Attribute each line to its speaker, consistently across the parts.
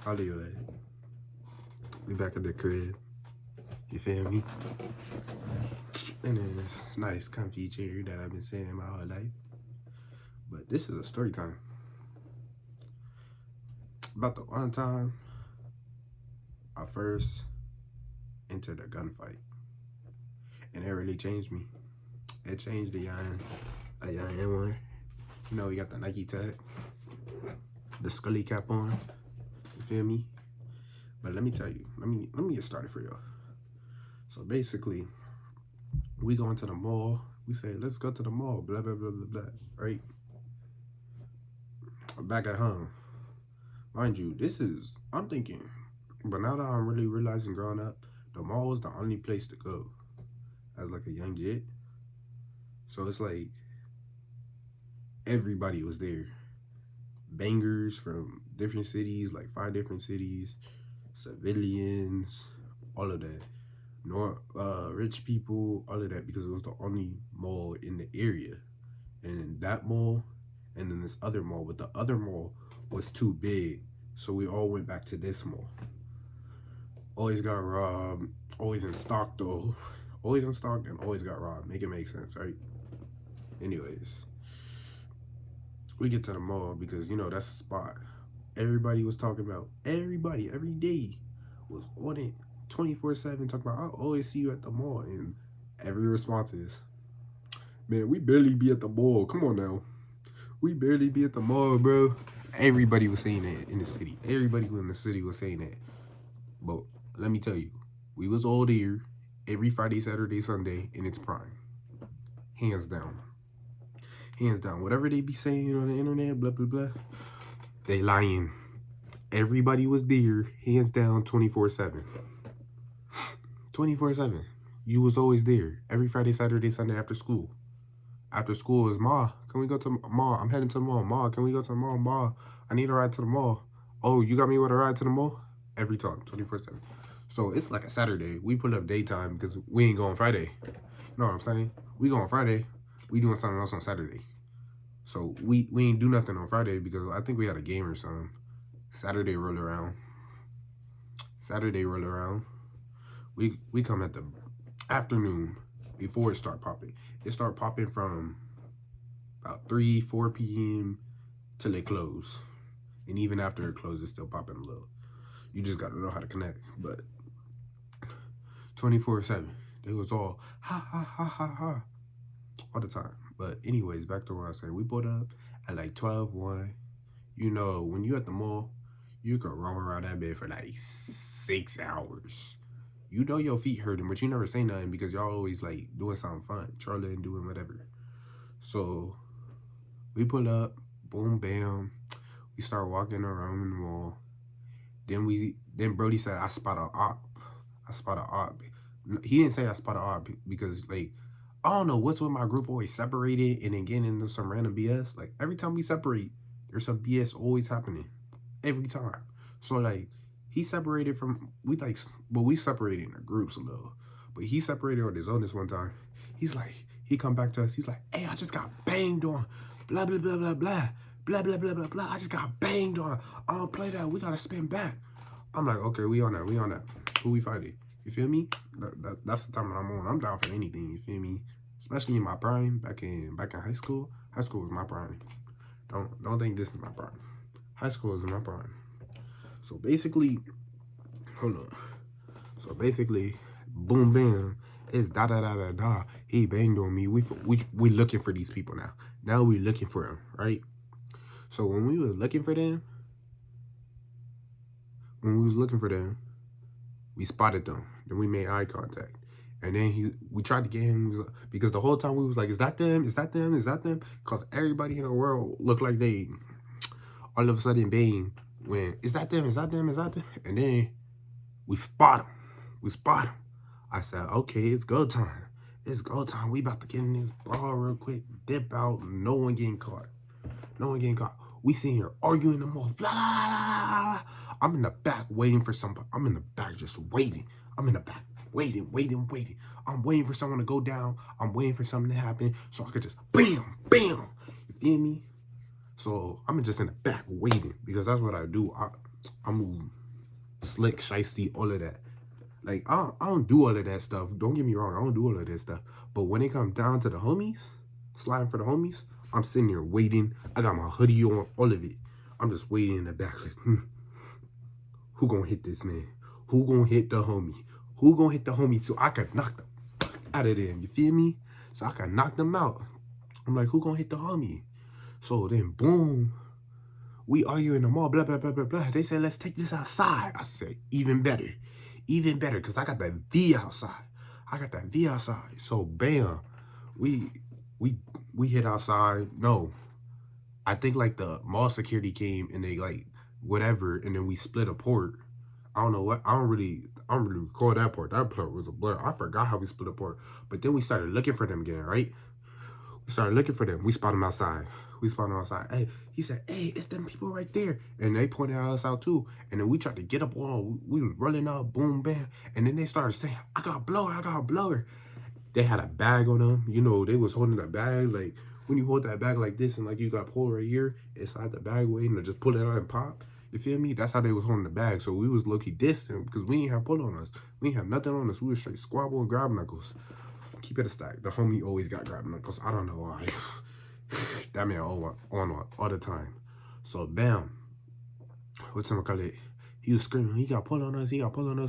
Speaker 1: Anyway, we back at the crib. You feel me? And this nice, comfy chair that I've been sitting in my whole life. But this is a story time about the one time I first entered a gunfight, and it really changed me. It changed a young one. You know, we got the Nike tag, the Scully cap on. You feel me? But let me tell you, let me get started for y'all. So basically, we go into the mall. We say, let's go to the mall. Blah blah blah blah blah. Right? Back at home, mind you, I'm thinking, but now that I'm really realizing, growing up, the mall was the only place to go as like a young kid. So it's like everybody was there. Bangers from different cities, like 5 different cities, civilians, all of that. Nor rich people, all of that, because it was the only mall in the area. And in that mall, and then this other mall, but the other mall was too big, so we all went back to this mall. Always got robbed. Always in stock though. Always in stock and always got robbed. Make it make sense, right? Anyways, we get to the mall because that's the spot everybody was talking about. Everybody every day was on it 24/7 talking about, I'll always see you at the mall. And every response is, man, we barely be at the mall. Come on now. We barely be at the mall, bro. Everybody was saying that in the city. Everybody in the city was saying that. But let me tell you, we was all there every Friday, Saturday, Sunday in its prime. Hands down. Hands down. Whatever they be saying on the internet, blah, blah, blah, they lying. Everybody was there, hands down, 24/7. 24/7. You was always there. Every Friday, Saturday, Sunday after school. After school is, Ma, can we go to the mall? I'm heading to the mall. Ma, can we go to the mall? Ma, I need a ride to the mall. Oh, you got me with a ride to the mall? Every time, 24/7. So it's like a Saturday. We put up daytime because we ain't going Friday. You know what I'm saying? We go on Friday. We doing something else on Saturday. So we ain't do nothing on Friday because I think we had a game or something. Saturday roll around. We come at the afternoon before it start popping. It start popping from about 3, 4 p.m. till it close. And even after it closes, it's still popping a little. You just got to know how to connect. But 24/7, they was all ha, ha, ha, ha, ha, all the time. But anyways, back to what I was saying. We pulled up at like 12:01. When you at the mall, you could roam around that bed for like 6 hours. Your feet hurting, but you never say nothing because y'all always like doing something fun, trolling, doing whatever. So we pull up, boom, bam. We start walking around the mall. Then Brody said, I spot a op. He didn't say I spot a op because like I don't know what's with my group always separated and then getting into some random BS. Like every time we separate, there's some BS always happening. Every time. So like he separated from we separated in groups a little. But he separated on his own this one time. He's like, he come back to us, he's like, hey, I just got banged on. Blah blah blah blah blah. Blah blah blah blah blah. I just got banged on. I don't play that. We gotta spin back. I'm like, okay, we on that. Who we fighting? You feel me? That's the time that I'm on. I'm down for anything, you feel me? Especially in my prime, back in high school. High school was my prime. Don't think this is my prime. High school is my prime. So basically, hold on. So basically, boom bam, it's da da da da da. He banged on me. We looking for these people now. Now we looking for them, right? So when we was looking for them, we spotted them. Then we made eye contact. And then we tried to get him, because the whole time we was like, is that them? Is that them? Is that them? Because everybody in the world looked like they, all of a sudden, bang, when, is that them? Is that them? Is that them? And then we spot them. I said, okay, it's go time. It's go time. We about to get in this ball real quick, dip out, no one getting caught. We sitting here arguing them all. Blah, blah, blah, blah. I'm in the back waiting for somebody. I'm in the back just waiting. I'm in the back waiting. I'm waiting for someone to go down. I'm waiting for something to happen so I could just bam, bam. You feel me? So I'm just in the back waiting because that's what I do. I'm slick, shiesty, all of that. Like, I don't do all of that stuff. Don't get me wrong. I don't do all of that stuff. But when it comes down to the homies, sliding for the homies, I'm sitting here waiting. I got my hoodie on, all of it. I'm just waiting in the back like, who gonna hit this man? Who gonna hit the homie? Who gonna hit the homie so I can knock them out of there? You feel me? So I can knock them out. I'm like, who gonna hit the homie? So then, boom, we argue in the mall, blah, blah, blah, blah, blah. They said, let's take this outside. I said, even better. Even better, because I got that V outside. I got that V outside. So, bam, we hit outside. No, I think, like, the mall security came and they, like, whatever, and then we split a port. I don't know what. I don't really recall that part. That part was a blur. I forgot how we split a port. But then we started looking for them again, right? We started looking for them. We spotted them outside. Hey, he said, hey, it's them people right there. And they pointed us out too. And then we tried to get up on. We was running up, boom, bam. And then they started saying, I got a blower. They had a bag on them. You know, they was holding a bag. Like, when you hold that bag like this and like you got pulled right here, inside the bag waiting to just pull it out and pop. You feel me? That's how they was holding the bag. So we was low-key distant because we ain't have pull on us. We ain't have nothing on us. We was straight squabble and grab knuckles. Keep it a stack. The homie always got grab knuckles. I don't know why. That man on all the time. So bam. What's him call it? He was screaming, he got pull on us.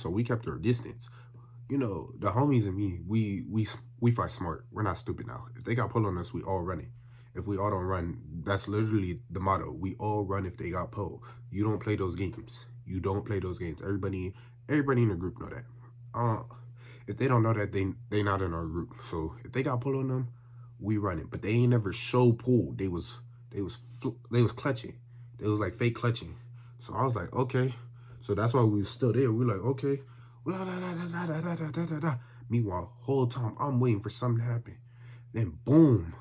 Speaker 1: So we kept our distance. You know, the homies and me, we fight smart. We're not stupid now. If they got pull on us, we all running. If we all don't run, that's literally the motto. We all run if they got pull. You don't play those games. Everybody in the group know that. If they don't know that, they not in our group. So if they got pull on them, we running. But they ain't never show pull. They was clutching. They was like fake clutching. So I was like, okay. So that's why we was still there. We like, okay. Meanwhile, whole time I'm waiting for something to happen. Then boom.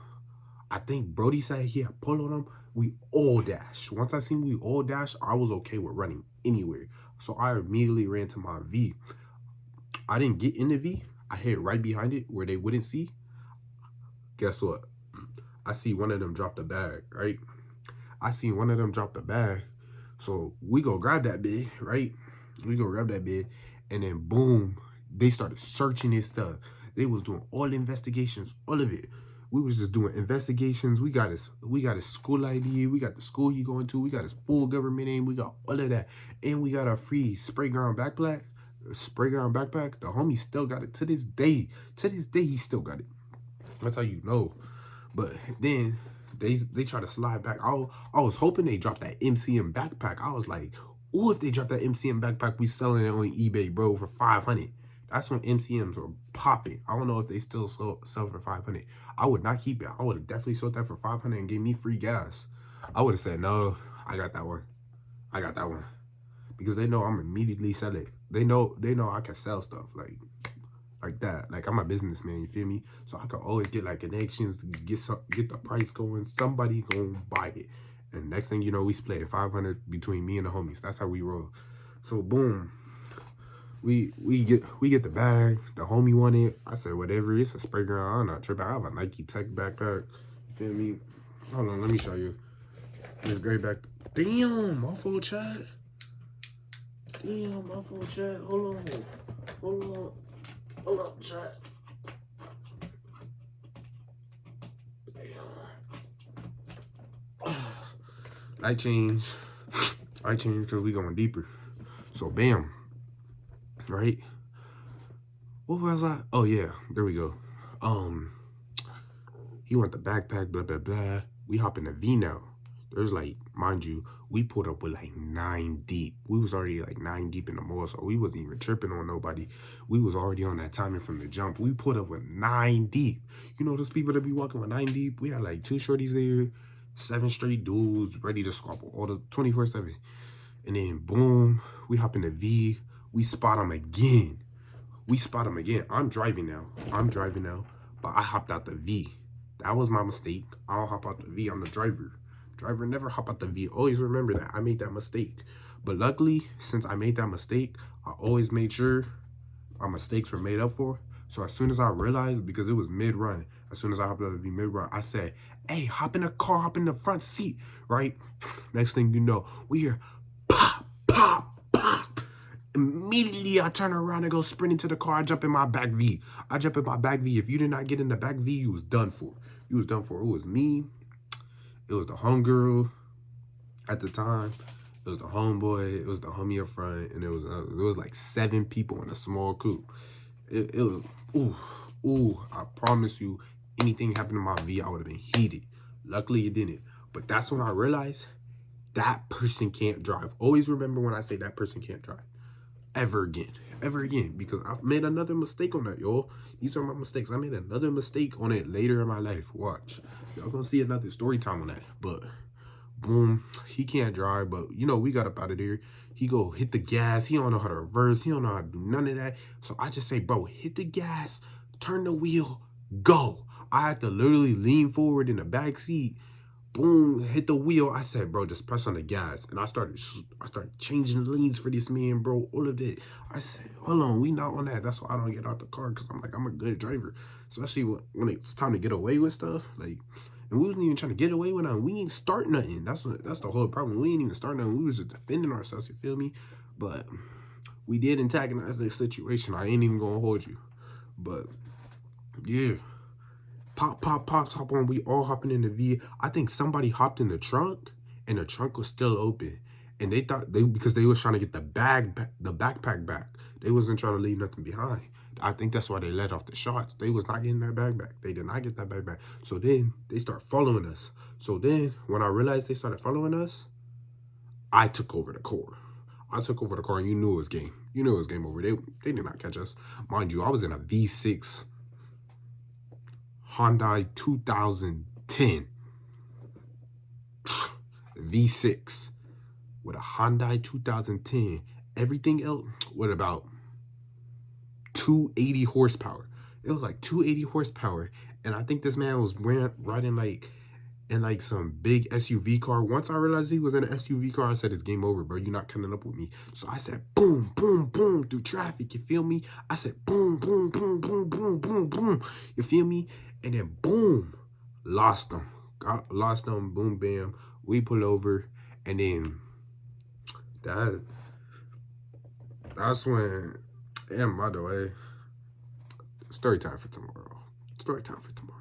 Speaker 1: I think Brody said he had pull on him. We all dashed. Once I seen we all dashed, I was okay with running anywhere. So I immediately ran to my V. I didn't get in the V. I hit right behind it where they wouldn't see. Guess what? I see one of them drop the bag, right? So we go grab that bit, right? And then boom, they started searching his stuff. They was doing all the investigations, all of it. We was just doing investigations. We got his school ID. We got the school he going to. We got his full government name. We got all of that. And we got a free spray ground backpack. The homie still got it to this day. He still got it. That's how you know. But then they try to slide back. I was hoping they dropped that MCM backpack. I was like, ooh, if they drop that MCM backpack, we selling it on eBay, bro, for $500. That's when MCMs were popping. I don't know if they still sell for $500. I would not keep it. I would have definitely sold that for $500 and gave me free gas. I would have said, no, I got that one. Because they know I'm immediately sell it. They know I can sell stuff like that. Like, I'm a businessman, you feel me? So I can always get like connections to get the price going. Somebody gonna buy it. And next thing you know, we split 500 between me and the homies. That's how we roll. So boom. We get the bag. The homie wanted it. I said, whatever. It's a spray ground. I'm not tripping. I have a Nike Tech backpack. You feel me? Hold on, let me show you. This gray back. Damn, my full chat. Hold on, chat. Damn. I changed because we going deeper. So bam. Right? What was I? Oh yeah, there we go. He want the backpack, blah blah blah. We hop in the V now. There's like, mind you, we pulled up with like 9 deep. We was already like 9 deep in the mall, so we wasn't even tripping on nobody. We was already on that timing from the jump. We pulled up with 9 deep. You know those people that be walking with 9 deep? We had like 2 shorties there, 7 straight dudes ready to squabble all the 24/7. And then boom, we hop in the V. We spot him again. I'm driving now, but I hopped out the V. That was my mistake. I don't hop out the V. I'm the driver. Driver never hop out the V. Always remember that. I made that mistake. But luckily, since I made that mistake, I always made sure my mistakes were made up for. So as soon as I realized, because it was mid-run, as soon as I hopped out of the V mid-run, I said, hey, hop in the car, hop in the front seat, right? Next thing you know, we hear pop, Immediately, I turn around and go sprinting to the car. I jump in my back V. I jump in my back V. If you did not get in the back V, you was done for. You was done for. It was me. It was the homegirl at the time. It was the homeboy. It was the homie up front. And it was like 7 people in a small coupe. It was, I promise you, anything happened to my V, I would have been heated. Luckily, it didn't. But that's when I realized that person can't drive. Always remember when I say that person can't drive. Ever again, because I've made another mistake on that, y'all. These are my mistakes. I made another mistake on it later in my life. Watch, y'all gonna see another story time on that. But boom, he can't drive, but you know, we got up out of there. He go hit the gas. He don't know how to reverse. He don't know how to do none of that. So I just say, bro, hit the gas, turn the wheel, go. I had to literally lean forward in the back seat. Boom, hit the wheel. I said, bro, just press on the gas. And I started changing lanes for this man, bro. All of it. I said, hold on, we not on that. That's why I don't get out the car, because I'm like, I'm a good driver. Especially when it's time to get away with stuff. Like, and we wasn't even trying to get away with nothing. We ain't start nothing. That's the whole problem. We ain't even start nothing. We was just defending ourselves, you feel me? But we did antagonize the situation. I ain't even gonna hold you. But yeah. Pop, hop on. We all hopping in the V. I think somebody hopped in the trunk, and the trunk was still open. And they thought because they was trying to get the backpack back. They wasn't trying to leave nothing behind. I think that's why they let off the shots. They was not getting that bag back. They did not get that bag back. So then they start following us. So then when I realized they started following us, I took over the car. I took over the car, and you knew it was game. You knew it was game over. They did not catch us. Mind you, I was in a V6 Hyundai 2010 V6 with a Hyundai 2010. Everything else with about 280 horsepower. It was like 280 horsepower. And I think this man was riding in some big SUV car. Once I realized he was in an SUV car, I said, it's game over, bro. You're not coming up with me. So I said, boom, boom, boom, through traffic. You feel me? I said, boom, boom, boom, boom, boom, boom, boom. You feel me? And then, boom, lost them. Lost them, boom, bam. We pull over. And then that's when, by the way, story time for tomorrow. Story time for tomorrow.